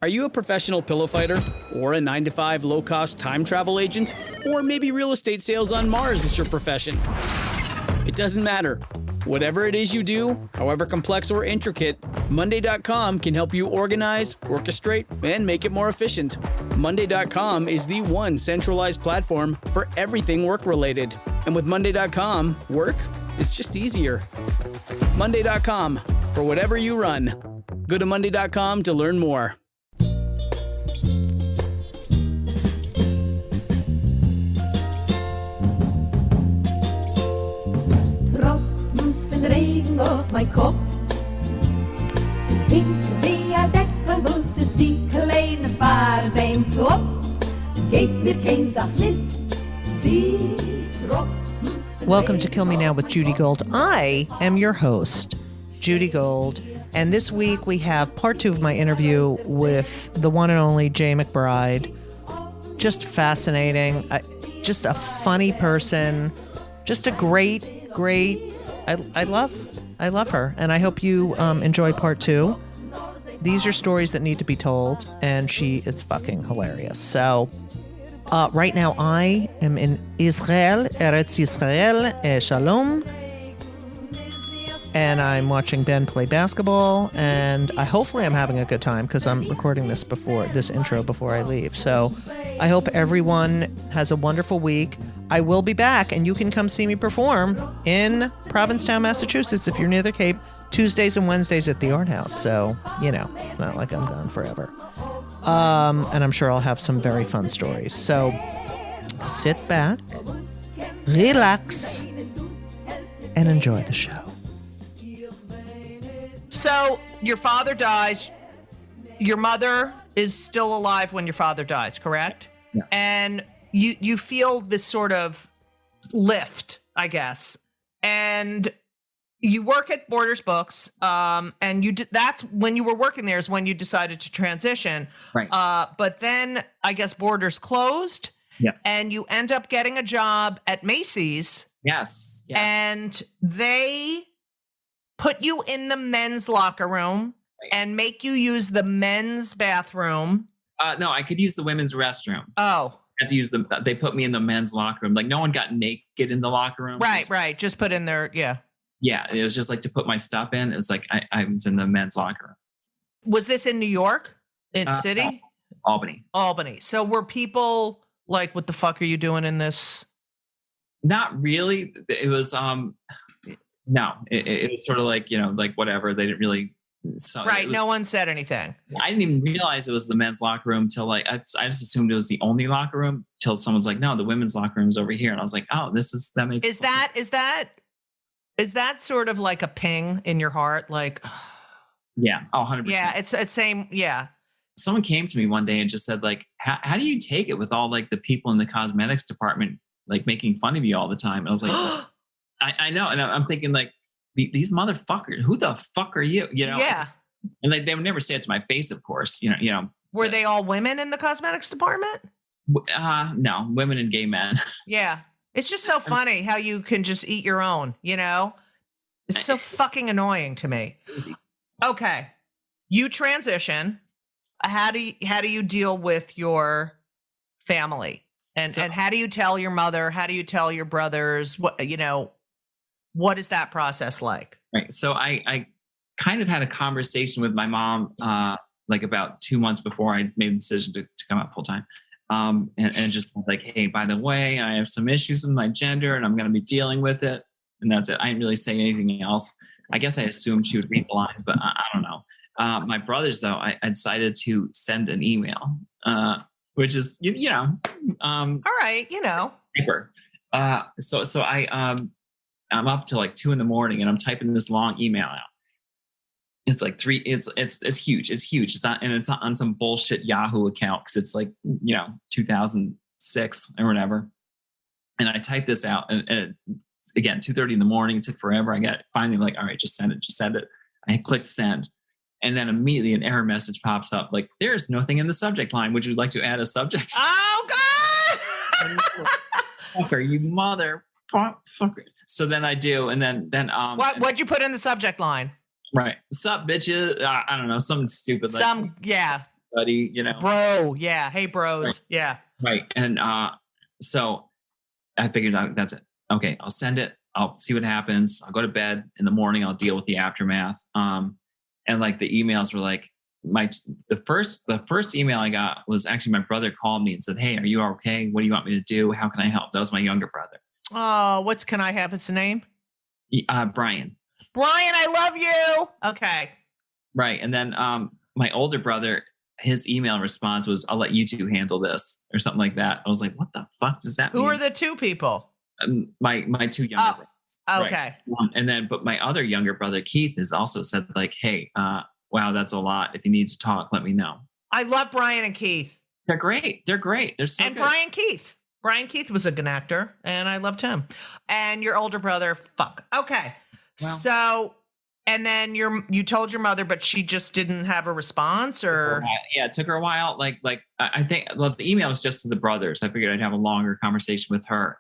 Are you a professional pillow fighter? Or a 9-to-5 low-cost time travel agent? Or maybe real estate sales on Mars is your profession? It doesn't matter. Whatever it is you do, however complex or intricate, Monday.com can help you organize, orchestrate, and make it more efficient. Monday.com is the one centralized platform for everything work-related. And with Monday.com, work is just easier. Monday.com, for whatever you run. Go to Monday.com to learn more. Regen auf mein Kopf. Hinter der Deckelbus ist die kleine Fahrt im Top. Geht mir kein Sach nicht, die Tropfen. Welcome to Kill Me Now with Judy Gold. I am your host, Judy Gold, and this week we have part 2 of my interview with the one and only Jaye McBride. Just fascinating, just a funny person, just a great I love her, and I hope you enjoy part 2. These are stories that need to be told, and she is fucking hilarious. So, right now I am in Israel, Eretz Israel, Shalom, and I'm watching Ben play basketball, and hopefully I'm having a good time because I'm recording this intro before I leave. So, I hope everyone has a wonderful week. I will be back, and you can come see me perform in Provincetown, Massachusetts, if you're near the Cape, Tuesdays and Wednesdays at the Art House. So, it's not like I'm gone forever. And I'm sure I'll have some very fun stories. So, sit back, relax, and enjoy the show. So, your father dies. Your mother is still alive when your father dies, correct? Yes. And you feel this sort of lift, I guess. And you work at Borders Books, and that's when you were working there is when you decided to transition. Right. But then I guess Borders closed. Yes. And you end up getting a job at Macy's. Yes. And they put you in the men's locker room and make you use the men's bathroom. No, I could use the women's restroom. Oh. I had to use they put me in the men's locker room. Like, no one got naked in the locker room. Right. Just put in there. Yeah. Yeah. It was just like to put my stuff in. It was like I was in the men's locker room. Was this in New York? In city? Albany. So were people like, what the fuck are you doing in this? Not really. It was, no, it was sort of like, like whatever. They didn't really. So right. No one said anything. I didn't even realize it was the men's locker room till I just assumed it was the only locker room till someone's like, no, the women's locker room's over here. And I was like, oh, that makes sense. Is that sort of like a ping in your heart? Like, yeah. Oh, 100%. Yeah. It's same. Yeah. Someone came to me one day and just said, like, how do you take it with all like the people in the cosmetics department, like making fun of you all the time? And I was like, I know. And I'm thinking like, these motherfuckers, who the fuck are you? Yeah. And they would never say it to my face, of course, Were they all women in the cosmetics department? No, women and gay men. Yeah. It's just so funny how you can just eat your own, It's so fucking annoying to me. Okay. You transition. How do you deal with your family? And how do you tell your mother? How do you tell your brothers? What is that process like? Right. So I kind of had a conversation with my mom, like about 2 months before I made the decision to come out full time. And just like, hey, by the way, I have some issues with my gender and I'm going to be dealing with it. And that's it. I didn't really say anything else. I guess I assumed she would read the lines, but I don't know. My brothers, though, I decided to send an email, which is, all right, paper. So I'm up till like 2 a.m. and I'm typing this long email out. It's like it's huge. It's huge. It's not on some bullshit Yahoo account because it's like, 2006 or whatever. And I typed this out and again, 2:30 a.m. It took forever. I got finally like, all right, just send it. I clicked send. And then immediately an error message pops up. Like, there's nothing in the subject line. Would you like to add a subject? Oh God. Fucker, you motherfucker. So then I do. And then what'd you put in the subject line? Right. Sup, bitches? I don't know. Something stupid. Yeah. buddy, Bro. Yeah. Hey, bros. Right. Yeah. Right. And so I figured out that's it. Okay, I'll send it. I'll see what happens. I'll go to bed in the morning. I'll deal with the aftermath. And like the emails were like the first email I got was actually my brother called me and said, "Hey, are you okay? What do you want me to do? How can I help?" That was my younger brother. Oh, can I have his name? Brian. Brian, I love you. Okay. Right. And then my older brother, his email response was, "I'll let you two handle this," or something like that. I was like, what the fuck does that mean? Who are the two people? My two younger brothers. Okay. Right. And then, but my other younger brother, Keith, has also said like, "Hey, wow, that's a lot. If you need to talk, let me know." I love Brian and Keith. They're great. They're great. They're so and good. Brian Keith was a good actor, and I loved him. And your older brother, fuck. Okay. Well, so, and then you told your mother, but she just didn't have a response, or? Yeah, it took her a while. Like I think the email was just to the brothers. I figured I'd have a longer conversation with her.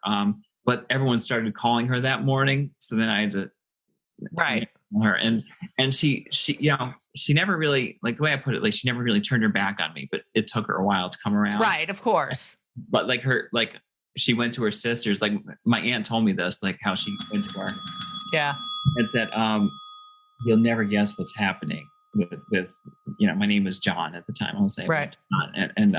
But everyone started calling her that morning, so then I had to her. And she never really, like the way I put it, like she never really turned her back on me, but it took her a while to come around. Right, of course. But she went to her sisters. Like my aunt told me this, like how she went to her. Yeah. And said, "You'll never guess what's happening with my name was John at the time. I'll say right. John. And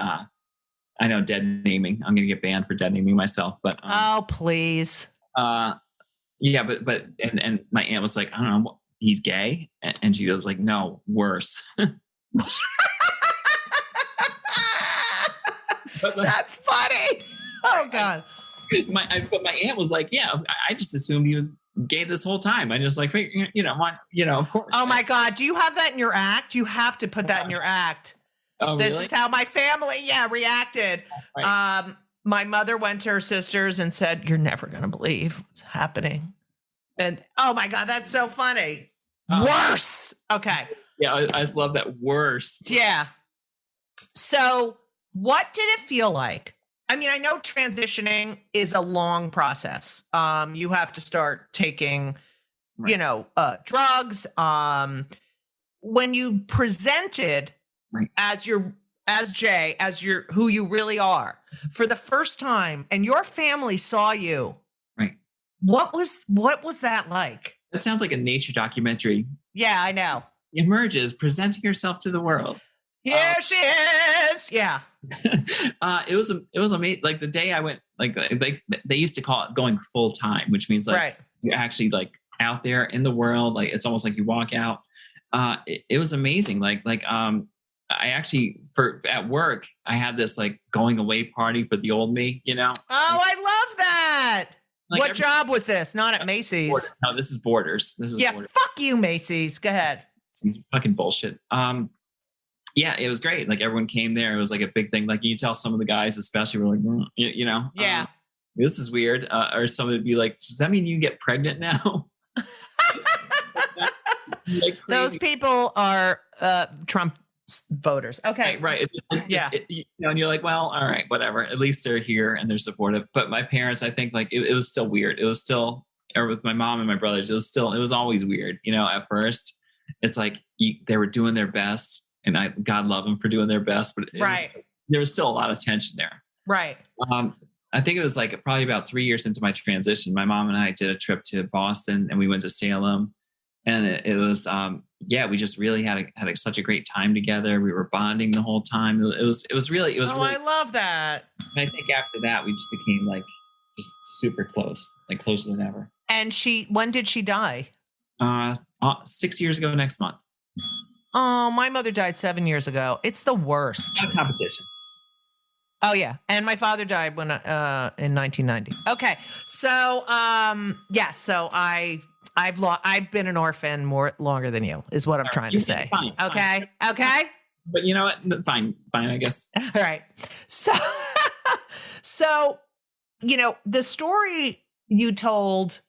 I know dead naming. I'm going to get banned for dead naming myself. But oh please. Yeah, but and my aunt was like, "I don't know, he's gay," and she was like, "No, worse." That's funny. Oh God. But my aunt was like, "Yeah, I just assumed he was gay this whole time. I just like, of course." Oh my God. Do you have that in your act? You have to put that in your act. Oh, this really? is how my family, reacted. Right. My mother went to her sisters and said, "You're never going to believe what's happening." And oh my God, that's so funny. Worse. Okay. Yeah, I just love that. Worse. Yeah. So what did it feel like? I mean, I know transitioning is a long process. You have to start taking, drugs. When you presented as Jay, as who you really are for the first time, and your family saw you, right? What was that like? That sounds like a nature documentary. Yeah, I know. Emerges, presenting herself to the world. Here she is. Yeah. It was amazing. Like the day I went, like they used to call it going full time, which means like you're actually like out there in the world. Like it's almost like you walk out. It was amazing. I actually at work I had this like going away party for the old me. Oh, I love that. Like what job was this? Not at Macy's. No, this is Borders. Borders. Fuck you, Macy's. Go ahead. It's fucking bullshit. Yeah, it was great. Like everyone came there. It was like a big thing. Like you tell some of the guys, especially, were like, yeah, this is weird. Or somebody would be like, "Does that mean you get pregnant now?" Like those people are Trump voters. Okay, right. And you're like, well, all right, whatever. At least they're here and they're supportive. But my parents, I think, like it was still weird. It was still, or with my mom and my brothers, it was always weird. At first, it's like they were doing their best. And God love them for doing their best, but there was still a lot of tension there. Right. I think it was like probably about 3 years into my transition. My mom and I did a trip to Boston, and we went to Salem, and it was we just really had such a great time together. We were bonding the whole time. It was really. I love that. And I think after that, we just became like just super close, like closer than ever. And when did she die? 6 years ago next month. Oh, my mother died 7 years ago. It's the worst. Not competition. Oh yeah, and my father died when in 1990. Okay, so so I've been an orphan longer than you is what I'm trying to say. Fine, okay, fine. Okay. But you know what? Fine, I guess. All right. So the story you told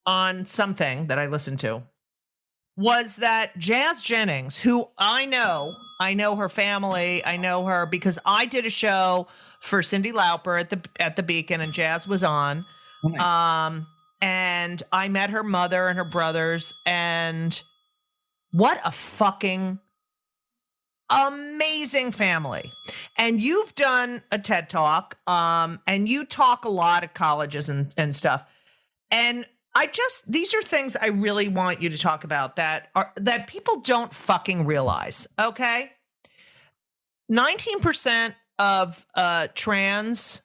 on something that I listened to was that Jazz Jennings, who I know her family, I know her because I did a show for Cyndi Lauper at the Beacon, and Jazz was on. Oh, nice. And I met her mother and her brothers, and what a fucking amazing family. And you've done a TED Talk, and you talk a lot at colleges and stuff. And these are things I really want you to talk about that people don't fucking realize. Okay. 19% of trans,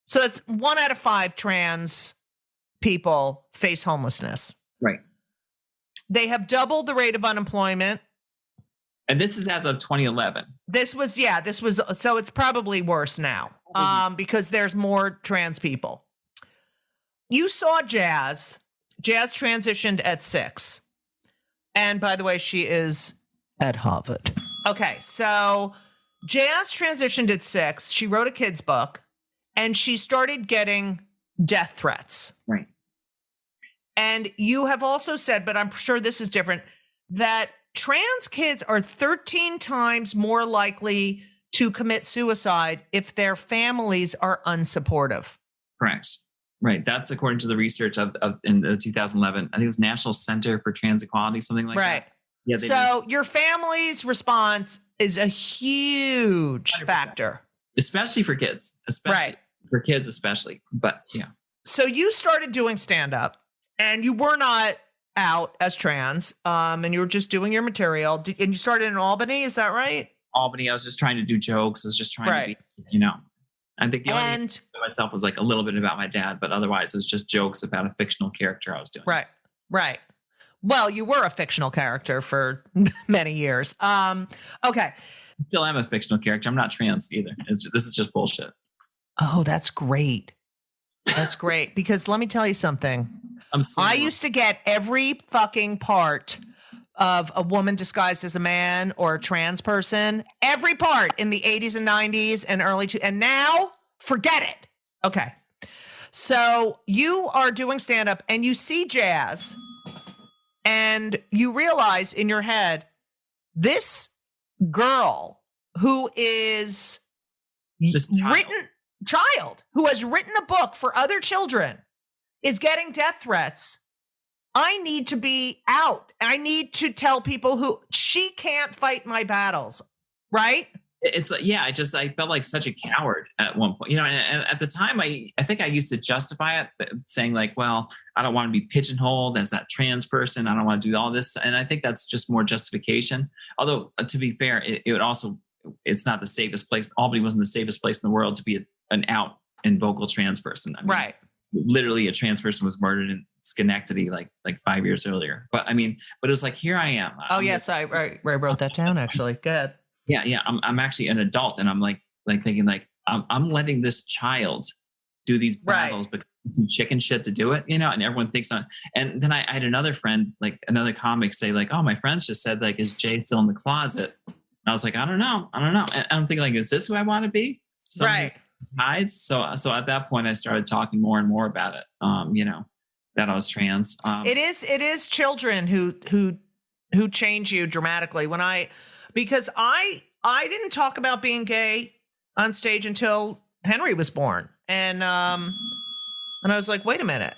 so that's 1 out of 5 trans people face homelessness. Right. They have doubled the rate of unemployment. And this is as of 2011. So it's probably worse now, because there's more trans people. You saw Jazz. Jazz transitioned at 6. And by the way, she is at Harvard. Okay, so Jazz transitioned at 6. She wrote a kid's book, and she started getting death threats. Right. And you have also said, but I'm sure this is different, that trans kids are 13 times more likely to commit suicide if their families are unsupportive. Correct. Right. That's according to the research of in the 2011, I think it was National Center for Trans Equality, something like right. that. Yeah. So your family's response is a huge 100%. Factor. Especially for kids. Especially. But yeah. So you started doing stand-up, and you were not out as trans, and you were just doing your material. And you started in Albany, is that right? Albany, I was just trying to do jokes. I was just trying to be, I think the only thing about myself was like a little bit about my dad, but otherwise it was just jokes about a fictional character I was doing. Right. Well, you were a fictional character for many years. Okay. Still am a fictional character. I'm not trans either. This is just bullshit. Oh, that's great. That's great. Because let me tell you something. I used to get every fucking part of a woman disguised as a man or a trans person, every part in the 80s and 90s and and now forget it. Okay. So you are doing stand-up and you see Jazz and you realize in your head, this girl who is child who has written a book for other children is getting death threats. I need to be out. I need to tell people who she can't fight my battles. Right? It's like, yeah, I felt like such a coward at one point, and at the time I think I used to justify it saying like, well, I don't want to be pigeonholed as that trans person. I don't want to do all this. And I think that's just more justification. Although to be fair, it's not the safest place. Albany wasn't the safest place in the world to be an out and vocal trans person. I mean, right. Literally a trans person was murdered in Schenectady like 5 years earlier. But it was like, here I am. I wrote that down actually. Good. Yeah. I'm actually an adult, and I'm like thinking like I'm letting this child do these battles, but some chicken shit to do it, and everyone thinks on. And then I had another friend, like another comic, say like, oh, my friends just said like, is Jay still in the closet? And I was like, I don't know. And I'm thinking like, is this who I want to be? Right. Hides. So at that point, I started talking more and more about it. That I was trans. It is children who change you dramatically. Because I didn't talk about being gay on stage until Henry was born, and I was like, wait a minute,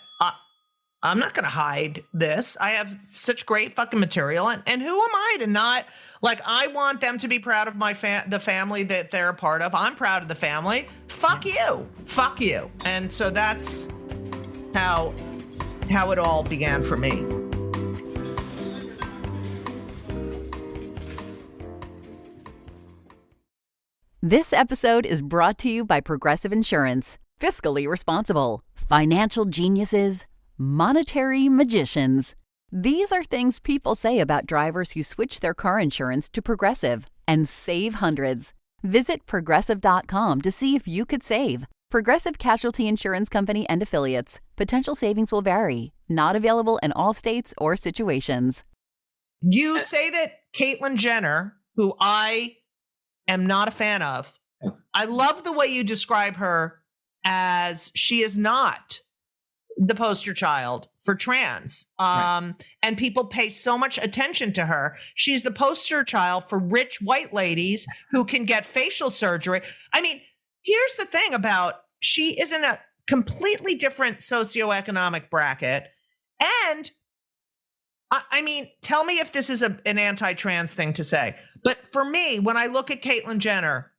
I'm not going to hide this. I have such great fucking material, and who am I to not like? I want them to be proud of the family that they're a part of. I'm proud of the family. Fuck you. And so that's how it all began for me. This episode is brought to you by Progressive Insurance. Fiscally responsible, financial geniuses, monetary magicians. These are things people say about drivers who switch their car insurance to Progressive and save hundreds. Visit Progressive.com to see if you could save. Progressive Casualty Insurance Company and Affiliates. Potential savings will vary. Not available in all states or situations. You say that Caitlyn Jenner, who I am not a fan of. I love the way you describe her as she is not the poster child for trans. Right. And people pay so much attention to her. She's the poster child for rich white ladies who can get facial surgery. I mean, here's the thing about she is in a completely different socioeconomic bracket. And I mean, tell me if this is an anti-trans thing to say, But for me, when I look at Caitlyn Jenner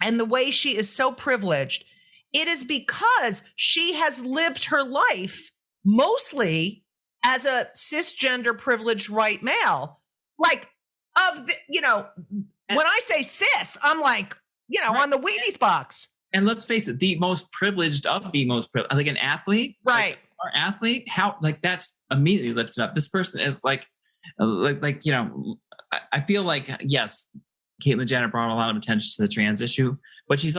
and the way she is so privileged, it is because she has lived her life mostly as a cisgender privileged white male. Like, when I say cis, I'm like, right. On the Wheaties box. And let's face it, the most privileged of the most privileged, like an athlete, right? Like our athlete, how like that's immediately lifts it up. This person is I feel like, yes, Caitlyn Jenner brought a lot of attention to the trans issue, but she's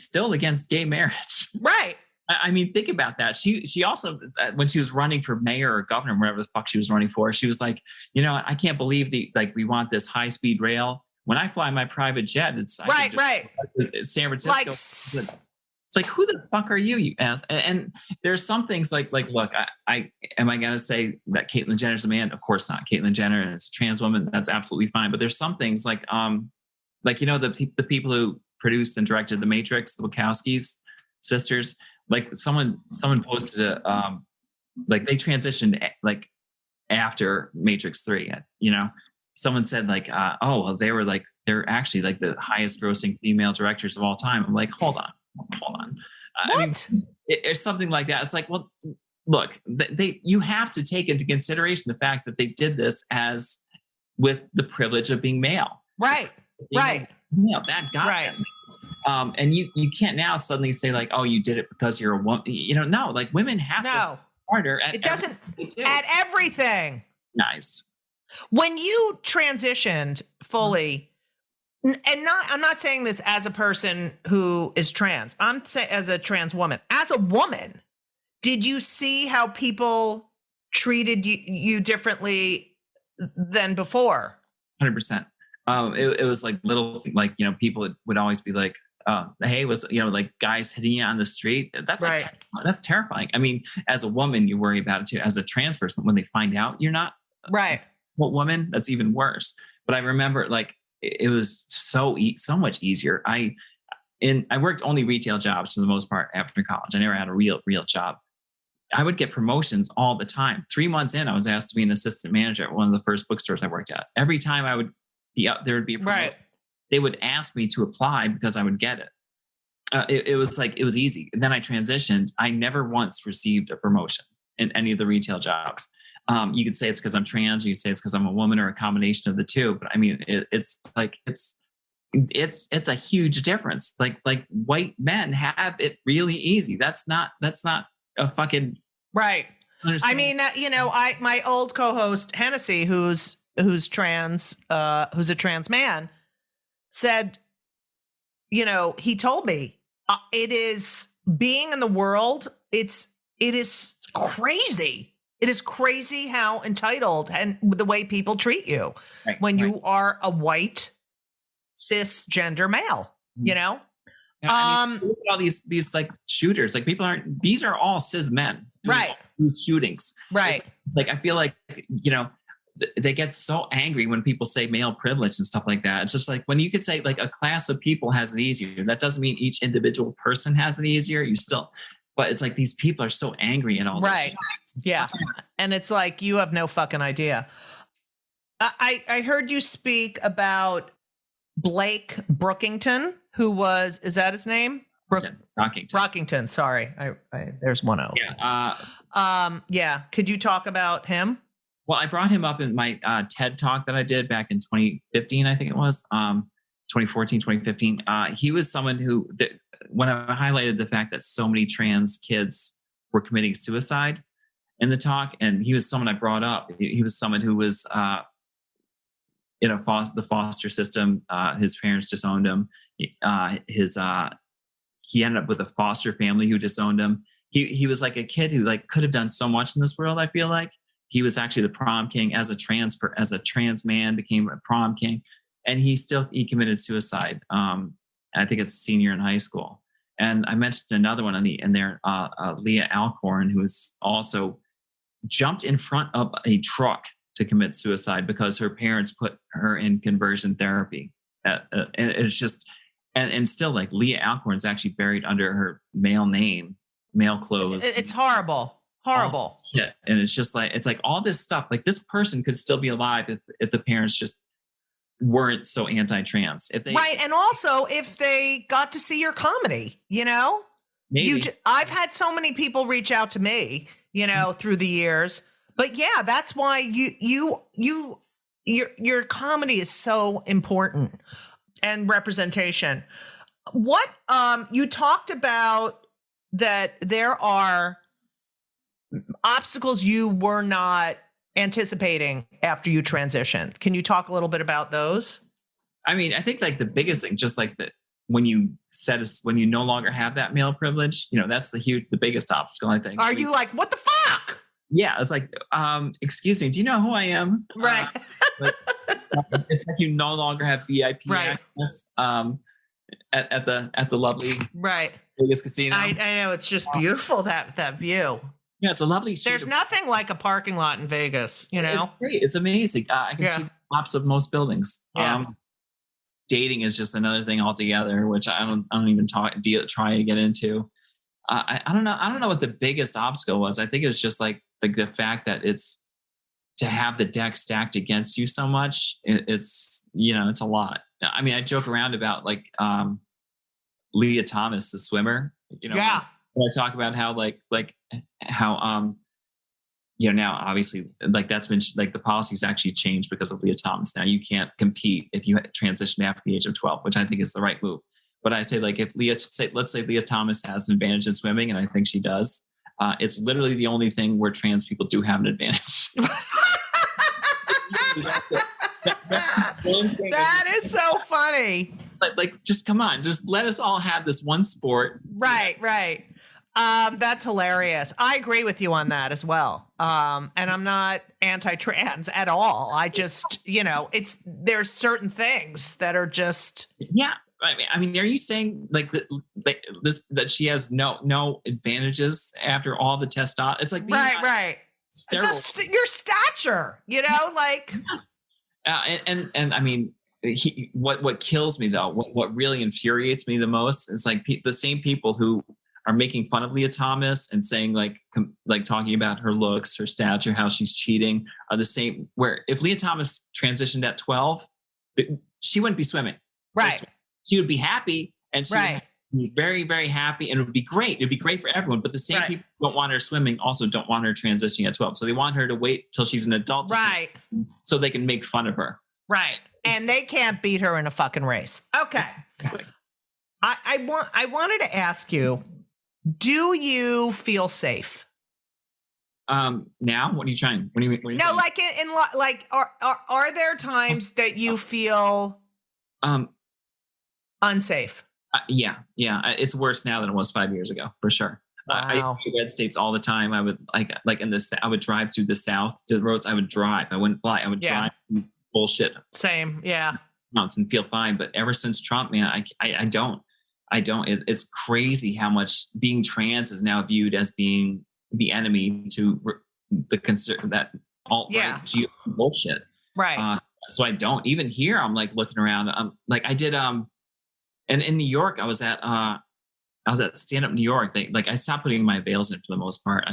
still against gay marriage. Right. I mean, think about that. She also, when she was running for mayor or governor, whatever the fuck she was running for, she was like, I can't believe we want this high speed rail. When I fly my private jet, it's right. San Francisco. It's like, who the fuck are you? You ask. And there's some things like, look, am I going to say that Caitlyn Jenner's a man? Of course not. Caitlyn Jenner is a trans woman. That's absolutely fine. But there's some things like the people who produced and directed The Matrix, the Wachowskis sisters. Like someone posted they transitioned after Matrix 3, someone said they're actually like the highest grossing female directors of all time. I'm like, hold on. What? I mean, it's something like that. It's like, well, look, you have to take into consideration the fact that they did this as with the privilege of being male. Right. Right. That got right. them. And you can't now suddenly say like, oh, you did it because you're a woman. No, like women have to work harder at everything. Nice. When you transitioned fully, I'm not saying this as a person who is trans. I'm saying as a trans woman. As a woman, did you see how people treated you differently than before? 100%. It was like little, like, people would always be like, hey, like guys hitting you on the street. That's right. That's terrifying. I mean, as a woman, you worry about it too. As a trans person, when they find out you're not right, what woman, that's even worse. But I remember like it was so much easier. I worked only retail jobs for the most part after college. I never had a real job. I would get promotions all the time. 3 months in, I was asked to be an assistant manager at one of the first bookstores I worked at. Every time I would be up, there would be a promotion. Right. They would ask me to apply because I would get it. It was easy. And then I transitioned. I never once received a promotion in any of the retail jobs. You could say it's because I'm trans, or you could say it's because I'm a woman, or a combination of the two. But I mean, it's a huge difference. Like white men have it really easy. That's not a fucking right. I mean, my old co-host Hennessy, who's trans, who's a trans man, said, he told me it is being in the world. It is crazy. It is crazy how entitled and the way people treat you when you are a white cisgender male, Yeah, I mean, look at all these like shooters. Like these are all cis men, right? These shootings, right? It's like I feel like they get so angry when people say male privilege and stuff like that. It's just like when you could say like a class of people has it easier. That doesn't mean each individual person has it easier. But it's like these people are so angry and all right. Yeah, and it's like you have no fucking idea. I heard you speak about Blake Brookington, is that his name? Brockington. Sorry, there's one O. Yeah. Could you talk about him? Well, I brought him up in my TED talk that I did back in 2015, I think it was 2014, 2015. He was someone who, when I highlighted the fact that so many trans kids were committing suicide in the talk, and he was someone I brought up. He was someone who was in the foster system. His parents disowned him. He ended up with a foster family who disowned him. He was like a kid who like could have done so much in this world. I feel like he was actually the prom king as a trans man, became a prom king, and he committed suicide. I think it's senior in high school. And I mentioned another one in there, Leah Alcorn, who was also jumped in front of a truck to commit suicide because her parents put her in conversion therapy. And it's just, and still like Leah Alcorn's actually buried under her male name, male clothes. It's horrible. Yeah. And it's just like, it's like all this stuff, like this person could still be alive if the parents just weren't so anti-trans. If they right. And also if they got to see your comedy, you know, maybe I've had so many people reach out to me, you know, through the years, but yeah, that's why your comedy is so important, and representation. What, you talked about that there are obstacles you were not anticipating after you transitioned. Can you talk a little bit about those? I mean, I think like the biggest thing, just like that, when you no longer have that male privilege, you know, that's the biggest obstacle, I think. Are you like, what the fuck? Yeah. It's like, excuse me, do you know who I am? Right. It's like you no longer have VIP right. access at the lovely right Vegas casino. I know, it's just beautiful, that view. Yeah, it's a lovely. There's nothing like a parking lot in Vegas, you know. It's great. It's amazing. I can see the tops of most buildings. Yeah. Dating is just another thing altogether, which I don't even try to get into. I don't know. I don't know what the biggest obstacle was. I think it was just like the fact that it's to have the deck stacked against you so much. It's it's a lot. I mean, I joke around about like Leah Thomas, the swimmer. You know, yeah. When I talk about how how now obviously like that's been like the policy's actually changed because of Leah Thomas. Now you can't compete if you transition after the age of 12, which I think is the right move. But I say, like, if let's say Leah Thomas has an advantage in swimming, and I think she does, it's literally the only thing where trans people do have an advantage. That is so funny. Like, just come on, just let us all have this one sport. Right. That's hilarious. I agree with you on that as well. And I'm not anti-trans at all. I just, there's certain things that are just. Yeah. I mean, are you saying that she has no advantages after all the testosterone? It's like right. Your stature, like. Yes. And I mean, what kills me though, what really infuriates me the most is like the same people who are making fun of Leah Thomas and saying like talking about her looks, her stature, how she's cheating, are the same. Where if Leah Thomas transitioned at 12, she wouldn't be swimming. Right. She would be happy, and she would be very, very happy, and it would be great. It'd be great for everyone. But the same people who don't want her swimming also don't want her transitioning at 12. So they want her to wait till she's an adult, right? So they can make fun of her, right? And they can't beat her in a fucking race. Okay. I wanted to ask you, do you feel safe? Now, what are you trying? What do you mean? No, saying? Are there times that you feel unsafe? Yeah. It's worse now than it was 5 years ago, for sure. Wow. I go to red states all the time. I would I would drive to the south to the roads. I would drive. I wouldn't fly. I would drive. Bullshit. Same. Yeah. And feel fine. But ever since Trump, man, I don't. It's crazy how much being trans is now viewed as being the enemy to that alt-right bullshit. Right. So I don't. Even here, I'm like looking around. I did. And in New York, I was at Stand Up New York. I stopped putting my veils in for the most part.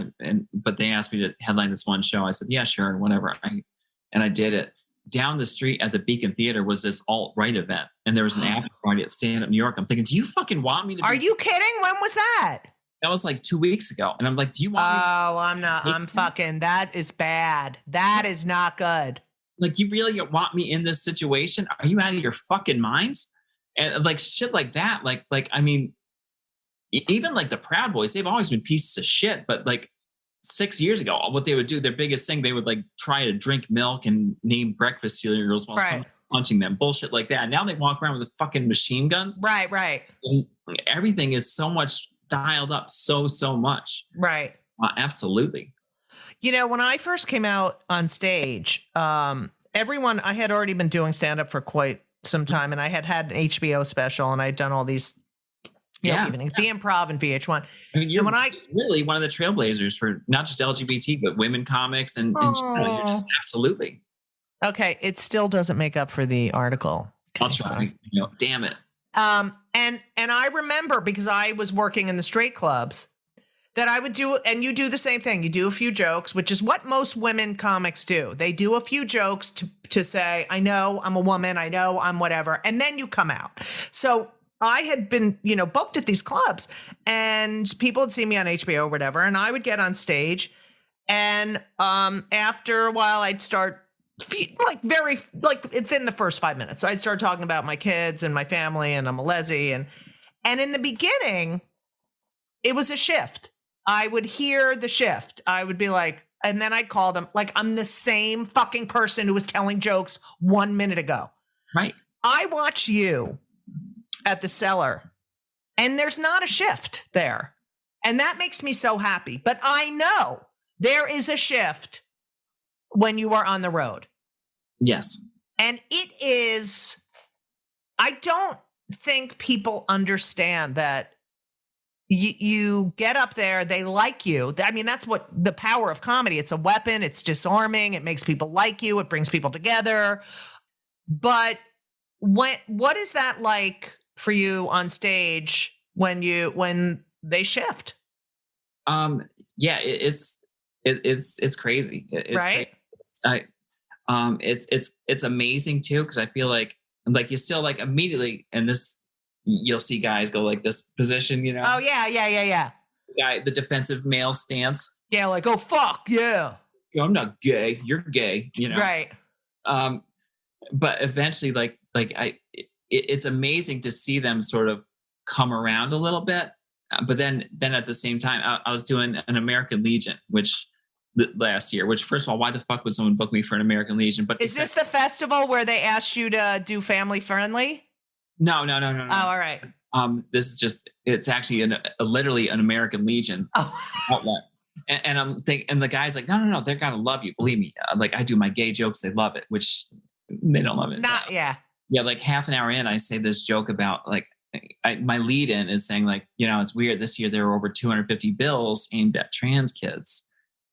But they asked me to headline this one show. I said, yeah, sure, whatever. And I did it. Down the street at the Beacon Theater was this alt-right event, and there was an after party at Stand Up New York. I'm thinking, do you fucking want me to? Are you kidding? When was that? That was like 2 weeks ago, and I'm like, do you want? Oh, I'm not. I'm fucking. That is bad. That is not good. Like, you really want me in this situation? Are you out of your fucking minds? And like shit like that. Like I mean, even like the Proud Boys, they've always been pieces of shit, but like 6 years ago, what they would do, their biggest thing, they would like try to drink milk and name breakfast cereals while someone's punching them, bullshit like that. Now they walk around with fucking machine guns. Right. And everything is so much dialed up, so much. Right. Absolutely. When I first came out on stage, I had already been doing stand-up for quite some time, and I had an HBO special, and I'd done all these evenings, the Improv and VH1. I mean, you're really one of the trailblazers for not just LGBT, but women comics and you're just absolutely. Okay. It still doesn't make up for the article. I'll try. Damn it. And I remember, because I was working in the straight clubs, that I would do, and you do the same thing. You do a few jokes, which is what most women comics do. They do a few jokes to say, I know I'm a woman, I know I'm whatever, and then you come out. So I had been, booked at these clubs, and people would see me on HBO or whatever, and I would get on stage, and after a while, I'd start within the first 5 minutes, I'd start talking about my kids and my family, and I'm a lessee, and in the beginning, it was a shift. I would hear the shift. I would be like, and then I'd call them like I'm the same fucking person who was telling jokes 1 minute ago. Right. I watch you at the Cellar, and there's not a shift there. And that makes me so happy. But I know there is a shift when you are on the road. Yes. And it is, I don't think people understand that you get up there, they like you. I mean, that's what the power of comedy. It's a weapon. It's disarming. It makes people like you. It brings people together. But what is that like for you on stage when they shift? Yeah, it's crazy. It's right. Crazy. It's amazing too, because I feel like you still like immediately, and this you'll see guys go like this position, Oh yeah. The defensive male stance. Yeah, like, oh fuck yeah. I'm not gay. You're gay. Right. But eventually, it's amazing to see them sort of come around a little bit. But then at the same time, I was doing an American Legion, which last year. Which, first of all, why the fuck would someone book me for an American Legion? But is this the festival where they asked you to do family friendly? No. Oh, all right. This is it's actually literally an American Legion outlet. And I'm thinking, and the guy's like, no, they're gonna love you. Believe me. I do my gay jokes, they love it, which they don't love it. Yeah. Like half an hour in, I say this joke about my lead in is saying it's weird. This year there were over 250 bills aimed at trans kids,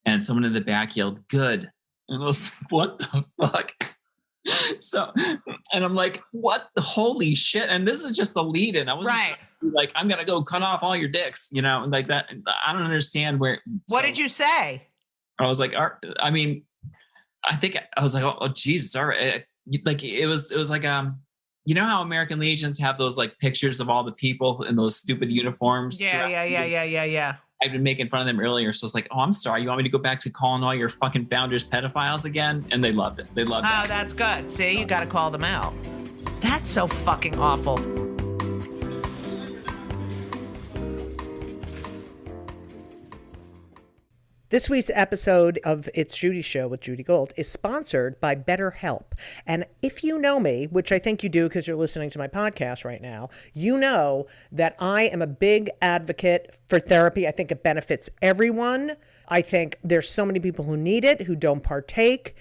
and someone in the back yelled, "Good." And I was like, what the fuck? So, and I'm like, what the holy shit? And this is just the lead in. I was like, I'm going to go cut off all your dicks, like that. I don't understand where. What did you say? I was like, I mean, I think I was like, oh Jesus. All right. Like it was like, how American Legions have those like pictures of all the people in those stupid uniforms. Yeah. I've been making fun of them earlier. So it's like, oh, I'm sorry. You want me to go back to calling all your fucking founders pedophiles again? And they loved it. They loved it. Oh, that's good. See, you got to call them out. That's so fucking awful. This week's episode of It's Judy Show with Judy Gold is sponsored by BetterHelp. And if you know me, which I think you do because you're listening to my podcast right now, you know that I am a big advocate for therapy. I think it benefits everyone. I think there's so many people who need it, who don't partake.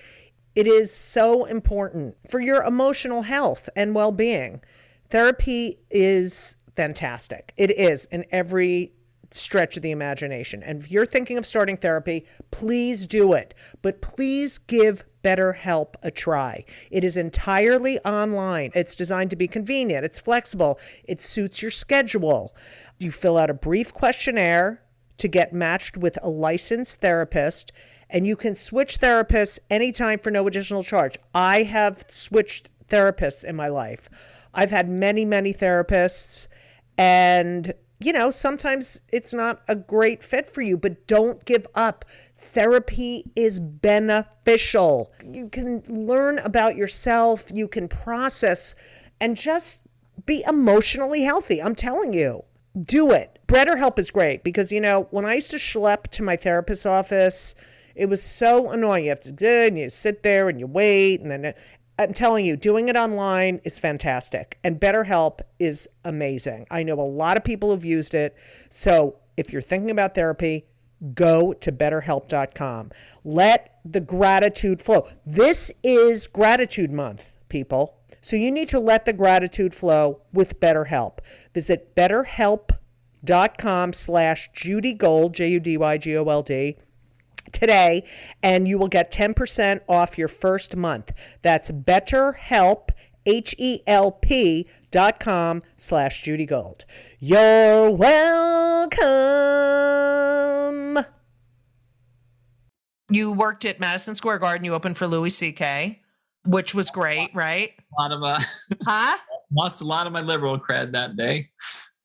It is so important for your emotional health and well-being. Therapy is fantastic. It is in every stretch of the imagination. And if you're thinking of starting therapy, please do it. But please give BetterHelp a try. It is entirely online. It's designed to be convenient. It's flexible. It suits your schedule. You fill out a brief questionnaire to get matched with a licensed therapist, and you can switch therapists anytime for no additional charge. I have switched therapists in my life. I've had many, many therapists, and sometimes it's not a great fit for you, but don't give up. Therapy is beneficial. You can learn about yourself. You can process and just be emotionally healthy. I'm telling you, do it. BetterHelp is great because, when I used to schlep to my therapist's office, it was so annoying. You have to do it and you sit there and you wait. And then I'm telling you, doing it online is fantastic. And BetterHelp is amazing. I know a lot of people who've used it. So if you're thinking about therapy, go to BetterHelp.com. Let the gratitude flow. This is Gratitude Month, people. So you need to let the gratitude flow with BetterHelp. Visit BetterHelp.com/JudyGold, JudyGold, today, and you will get 10% off your first month. That's BetterHelp, HELP.com/JudyGold. You're welcome. you worked at Madison Square Garden. You opened for Louis C.K., which was great, right? A lot of Huh? lost a lot of my liberal cred that day,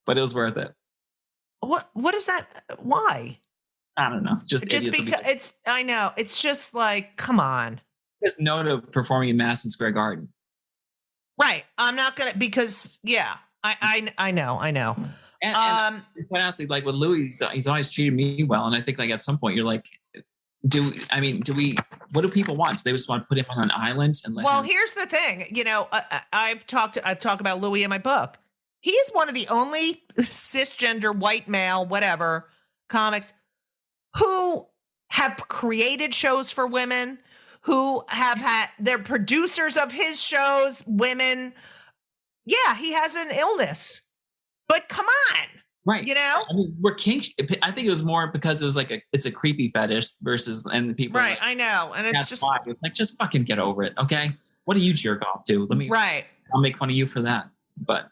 but it was worth it. What is that? Why? I don't know. Just because I know. It's just like, come on. Just no to performing in Madison Square Garden. Right. I'm not gonna because I know. And quite honestly, like with Louis, he's always treated me well, and I think like at some point you're like, what do people want? Do they just want to put him on an island and let him? Here's the thing. I've talked about Louis in my book. He is one of the only cisgender white male, whatever, comics who have created shows for women, who have had their producers of his shows, women. Yeah, he has an illness, but come on. Right. I mean, we're kink. I think it was more because it was like it's a creepy fetish versus, and the people. Right. Like, I know. And it's just why. It's like, just fucking get over it. Okay. What do you jerk off to? I'll make fun of you for that. But,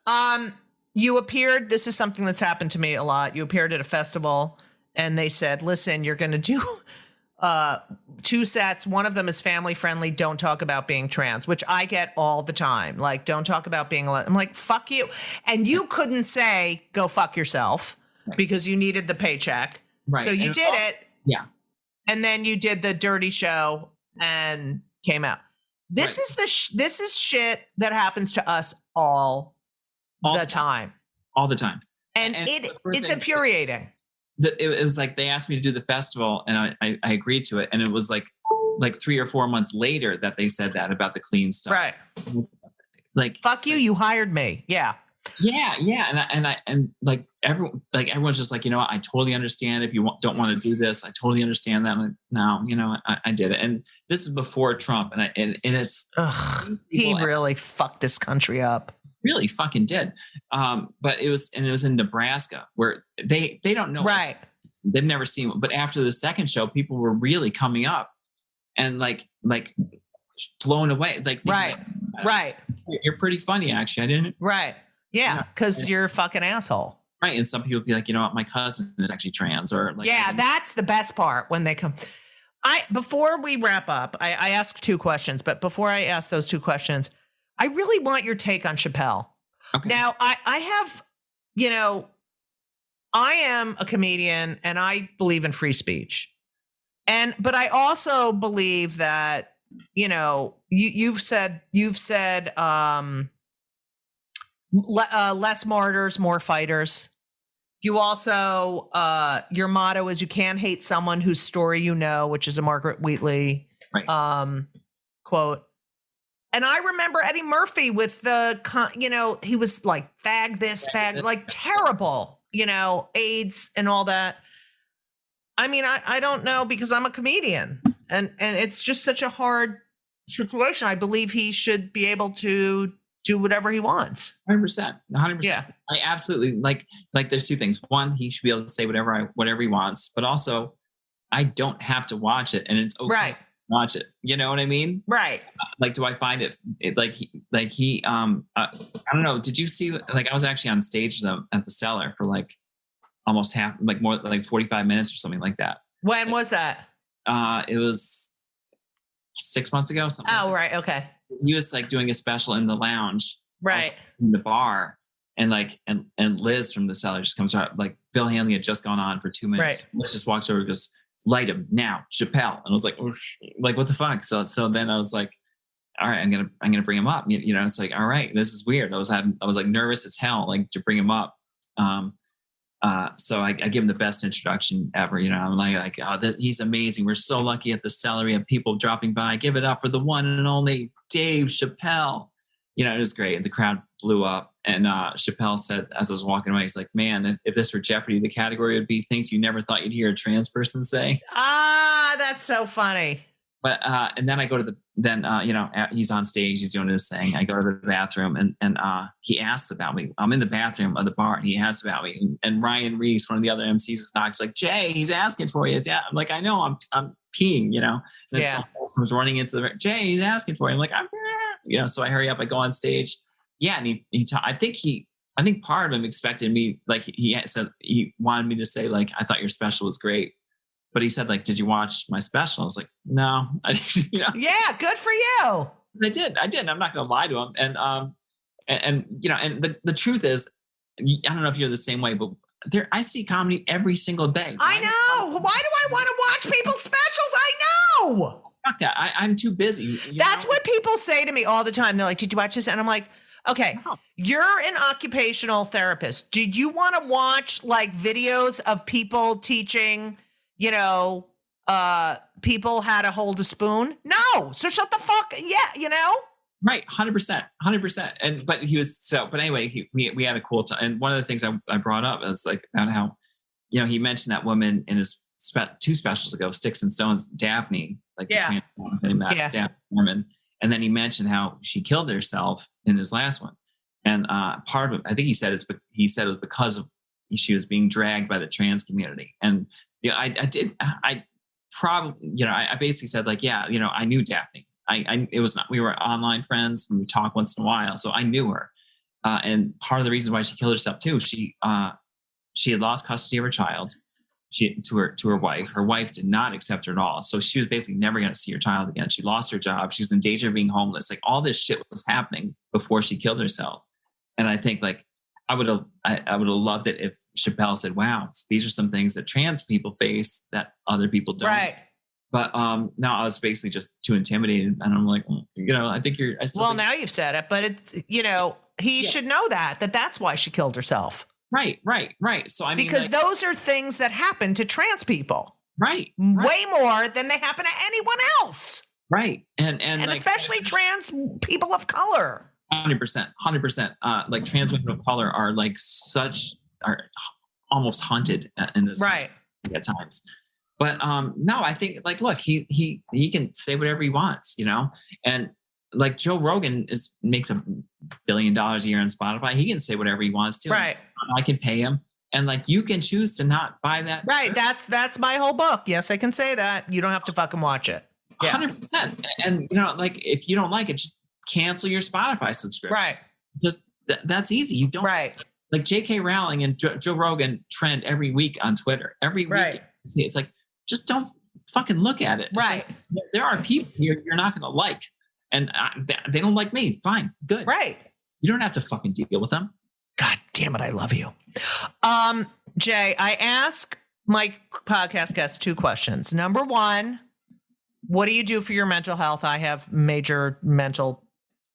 you appeared, this is something that's happened to me a lot. You appeared at a festival and they said, listen, you're going to do 2 sets. One of them is family friendly. Don't talk about being trans, which I get all the time. Like, don't talk about being, I'm like, fuck you. And you couldn't say, go fuck yourself because you needed the paycheck. Right. So you did it. Yeah. And then you did the dirty show and came out. This is shit that happens to us all the time. All the time. And it's infuriating. It was like they asked me to do the festival and I agreed to it. And it was like 3 or 4 months later that they said that about the clean stuff. Right. Like, fuck you, you hired me. Yeah. Yeah. And everyone's just like, I totally understand if you don't want to do this. I totally understand that. I'm like, no, I did it. And this is before Trump. And it's, he really fucked this country up. Really fucking did. But it was in Nebraska where they don't know. Right. They've never seen it. But after the second show, people were really coming up and like blown away. Right. You're pretty funny, actually. I didn't. Right. Yeah. Cause you're a fucking asshole. Right. And some people be like, my cousin is actually trans or like. Yeah. That's the best part when they come. Before we wrap up, I asked 2 questions, but before I ask those 2 questions, I really want your take on Chappelle. Okay. Now, I have, I am a comedian and I believe in free speech. But I also believe that, you've said less martyrs, more fighters. You also, your motto is you can't hate someone whose story you know, which is a Margaret Wheatley quote. And I remember Eddie Murphy with he was like, fag this, fag, like terrible, AIDS and all that. I mean, I don't know because I'm a comedian and it's just such a hard situation. I believe he should be able to do whatever he wants. 100%. Yeah. I absolutely like there's 2 things. One, he should be able to say whatever he wants, but also I don't have to watch it and it's okay. Right. Watch it. You know what I mean? Right. Do I find it he I don't know. Did you see, I was actually on stage at the Cellar for almost half, more 45 minutes or something like that. When was that? It was 6 months ago. Something. Oh, right. Okay. He was doing a special in the lounge. Right. In the bar. And and Liz from the Cellar just comes out, Bill Hanley had just gone on for 2 minutes. Right. Liz just walks over and goes, light him now, Chappelle. And I was like, oh, what the fuck? So then I was like, all right, I'm gonna bring him up. It's like, all right, this is weird. I was nervous as hell, to bring him up. So I give him the best introduction ever. I'm like, oh, he's amazing. We're so lucky at the Cellar. We have people dropping by. Give it up for the one and only Dave Chappelle. It was great. And the crowd blew up. And Chappelle said, as I was walking away, he's like, man, if this were Jeopardy, the category would be things you never thought you'd hear a trans person say. That's so funny. But and then I go to he's on stage, he's doing his thing. I go to the bathroom and he asks about me. I'm in the bathroom of the bar and he asks about me. And Ryan Reese, one of the other MCs, is knocks like, Jay, he's asking for you. Yeah. I'm like, I know, I'm peeing, And then someone else comes running into the Jay, he's asking for you. I'm like, I'm so I hurry up, I go on stage. Yeah, and I think part of him expected me, he said he wanted me to say, I thought your special was great. but he said, like, did you watch my special? I was like, no, Yeah, good for you. I did. I'm not going to lie to him. And the truth is, I don't know if you're the same way, but I see comedy every single day. I know. Why do I want to watch people's specials? I know. Fuck that. I'm too busy. That's what people say to me all the time. They're like, did you watch this? And I'm like, okay, you're an occupational therapist. Did you want to watch like videos of people teaching, people how to hold a spoon? No. So shut the fuck. Yeah. Right. 100%. But anyway, we had a cool time. And one of the things I brought up is like about how, he mentioned that woman in his 2 specials ago, Sticks and Stones, Daphne, like the trans woman, Daphne Norman. And then he mentioned how she killed herself in his last one. And part of it, I think he said it was because of she was being dragged by the trans community. And I basically said like, I knew Daphne. It was not, we were online friends. We would talk once in a while. So I knew her. And part of the reason why she killed herself too, she had lost custody of her child. To her wife. Her wife did not accept her at all. So she was basically never going to see her child again. She lost her job. She was in danger of being homeless. Like all this shit was happening before she killed herself. And I think like I would have loved it if Chappelle said, wow, these are some things that trans people face that other people don't. Right. But no, I was basically just too intimidated. And I'm like, I think now you've said it, but he should know that's why she killed herself. Right. So I mean, because those are things that happen to trans people, right? Way more than they happen to anyone else, right? And like, especially trans people of color. 100%. Like trans women of color are almost hunted in this right at times. But no, I think like look, he can say whatever he wants, and like Joe Rogan makes $1 billion a year on Spotify. He can say whatever he wants to. Right. I can pay him. And like, you can choose to not buy that. Right. Shirt. That's my whole book. Yes, I can say that. You don't have to fucking watch it. Yeah. 100%. And like, if you don't like it, just cancel your Spotify subscription. Right. Just that's easy. You don't like J.K. Rowling and Joe Rogan trend every week on Twitter. Every week. It's like, just don't fucking look at it. Right. Like, there are people you're not going to like. And they don't like me. Fine. Good. Right. You don't have to fucking deal with them. God damn it. I love you. Jay, I ask my podcast guests 2 questions. Number 1, what do you do for your mental health? I have major mental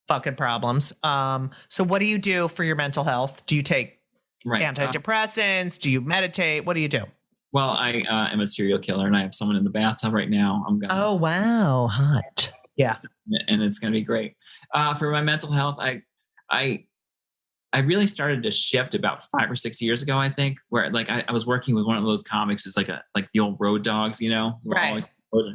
fucking problems. So what do you do for your mental health? Do you take antidepressants? Do you meditate? What do you do? Well, I am a serial killer and I have someone in the bathtub right now. Oh, wow. Hot. Yeah. And it's going to be great. For my mental health, I really started to shift about 5 or 6 years ago, I think, where like I was working with one of those comics who's like the old road dogs, who are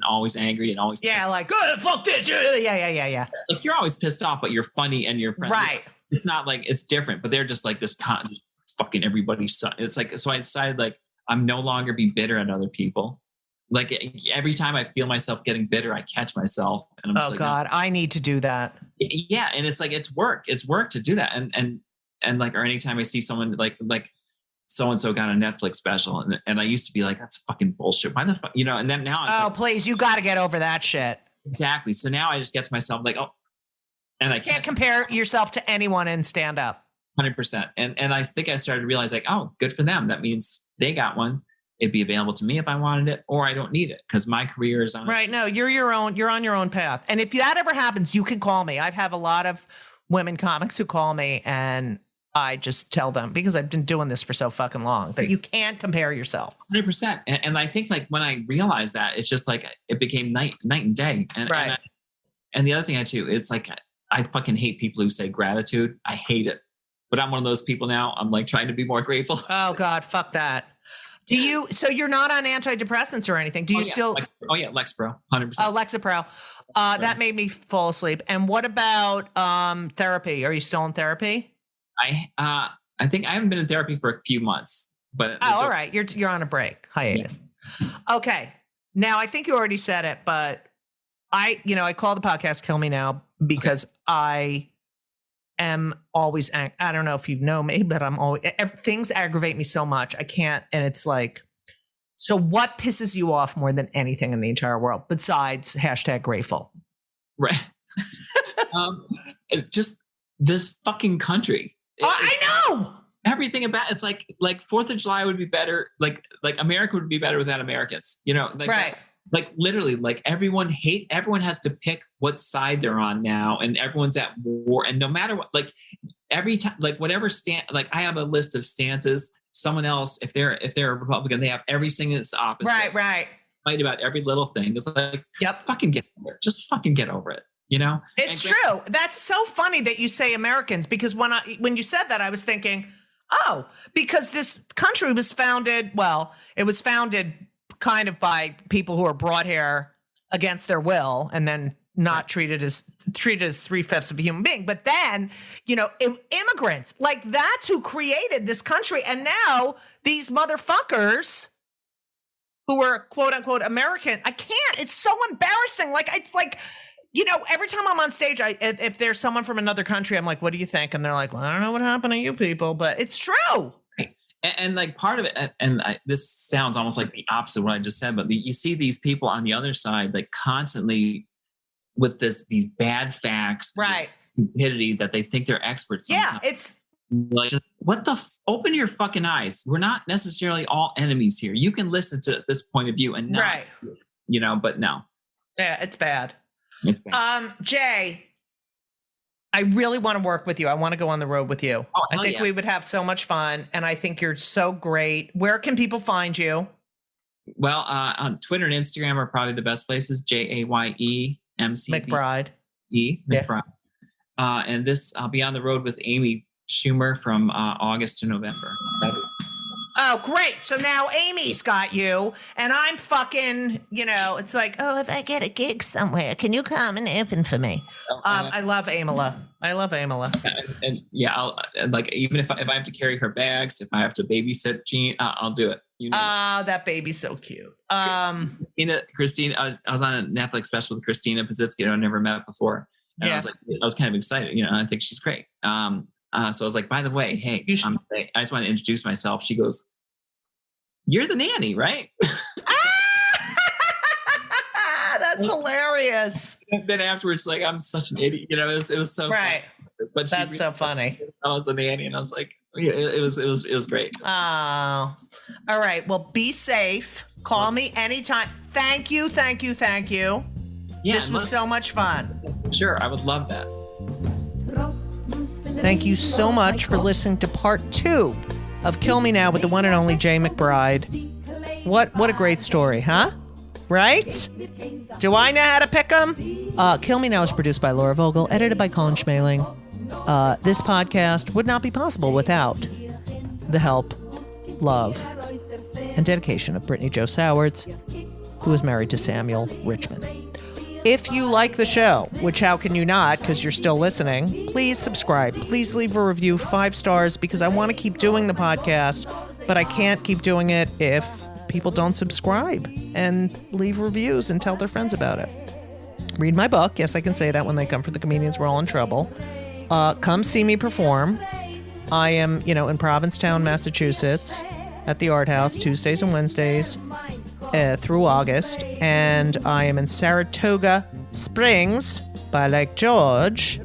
always angry and always like, good, fuck this. Yeah. Like you're always pissed off, but you're funny and you're friendly. Right. It's not like it's different, but they're just like this fucking everybody's son. It's like, so I decided like I'm no longer be bitter at other people. Like every time I feel myself getting bitter, I catch myself and I'm just like, God, I need to do that. Yeah. And it's like, it's work to do that. And like, or anytime I see someone like so-and-so got a Netflix special and I used to be like, that's fucking bullshit. Why the fuck, and then now it's please, you got to get over that shit. Exactly. So now I just get to myself like, and I can't compare yourself to anyone and stand up. 100%. And I think I started to realize like, oh, good for them. That means they got one. It'd be available to me if I wanted it, or I don't need it because my career is on. Right. No, you're on your own path. And if that ever happens, you can call me. I have a lot of women comics who call me and I just tell them, because I've been doing this for so fucking long, that you can't compare yourself. 100%. And I think like when I realized that, it's just like, it became night and day. And, and the other thing it's like, I fucking hate people who say gratitude. I hate it. But I'm one of those people now. I'm like trying to be more grateful. Oh God, fuck that. So you're not on antidepressants or anything? Still? Lexapro, 100%. Oh, Lexapro. That made me fall asleep. And what about therapy? Are you still in therapy? I think I haven't been in therapy for a few months, but all right, you're on a break, hiatus. Yeah. Okay. Now I think you already said it, but I call the podcast "Kill Me Now" because I am always, I don't know if you know me, but I'm always, things aggravate me so much. I can't. And it's like, So what pisses you off more than anything in the entire world besides #grateful? Right. Just this fucking country. I know. Everything about it's like 4th of July would be better. Like America would be better without Americans. You know, Right. Like literally, like everyone has to pick what side they're on now, and everyone's at war. And no matter what, like every time, like whatever like I have a list of stances. Someone else, if they're a Republican, they have every single opposite. Right. Fight about every little thing. It's like, fucking get over it. Just fucking get over it. You know? It's true. That's so funny that you say Americans, because when you said that, I was thinking, because this country was founded, it was founded kind of by people who are brought here against their will and then not treated as 3/5 of a human being. But then, immigrants, like that's who created this country. And now these motherfuckers who are quote unquote American, I can't, it's so embarrassing. Like, it's like, every time I'm on stage, if there's someone from another country, I'm like, what do you think? And they're like, well, I don't know what happened to you people, but it's true. And like part of it, this sounds almost like the opposite of what I just said, but you see these people on the other side, like constantly with these bad facts, right? Stupidity that they think they're experts. Yeah, it's like, open your fucking eyes. We're not necessarily all enemies here. You can listen to this point of view and not, right. But no. Yeah, it's bad. It's bad. Jay, I really want to work with you. I want to go on the road with you. I think we would have so much fun. And I think you're so great. Where can people find you? Well, on Twitter and Instagram are probably the best places. JayeMcBride. McBride. McBride. And I'll be on the road with Amy Schumer from August to November. Oh, great. So now Amy's got you, and I'm fucking, it's like, if I get a gig somewhere, can you come and open for me? I love Amala. And I'll like, even if I have to carry her bags, if I have to babysit Jean, I'll do it. That baby's so cute. Christina, I was on a Netflix special with Christina Pazitsky, I never met before. And I was kind of excited, I think she's great. So I was like, by the way, hey, I just want to introduce myself. She goes, you're the nanny, right? That's hilarious. And then afterwards, like, I'm such an idiot. It was so right. Funny. But that's so funny. I was the nanny, and I was like, it was great. Oh, all right. Well, be safe. Call me anytime. Thank you. Yeah, this was so much fun. Sure, I would love that. Thank you so much for listening to part 2 of Kill Me Now with the one and only Jaye McBride. What a great story, huh? Right? Do I know how to pick them? Kill Me Now is produced by Laura Vogel, edited by Colin Schmaling. This podcast would not be possible without the help, love, and dedication of Brittany Jo Sowards, who is married to Samuel Richmond. If you like the show, which how can you not, because you're still listening, please subscribe. Please leave a review, 5 stars, because I want to keep doing the podcast, but I can't keep doing it if people don't subscribe and leave reviews and tell their friends about it. Read my book. Yes, I can say that when they come for the Comedians We're All in Trouble. Come see me perform. I am, in Provincetown, Massachusetts, at the Art House, Tuesdays and Wednesdays. Through August, and I am in Saratoga Springs by Lake George.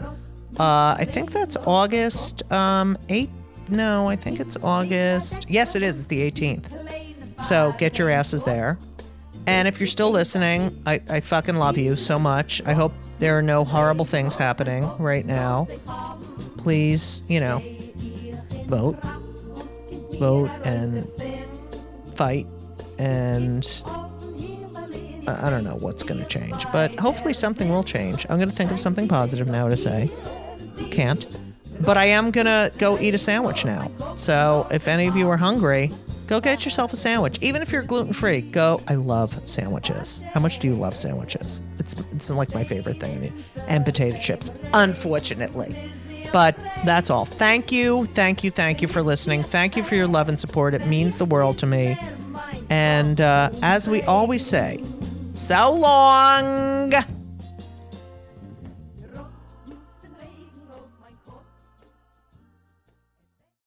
I think that's August 8th. No, I think it's August. Yes, it is. It's the 18th. So get your asses there. And if you're still listening, I fucking love you so much. I hope there are no horrible things happening right now. Please, vote and fight. And I don't know what's going to change, but hopefully something will change. I'm going to think of something positive now to say. Can't. But I am going to go eat a sandwich now. So if any of you are hungry, go get yourself a sandwich. Even if you're gluten-free, go. I love sandwiches. How much do you love sandwiches? It's like my favorite thing. And chips, unfortunately. But that's all. Thank you for listening. Thank you for your love and support. It means the world to me. And as we always say, so long.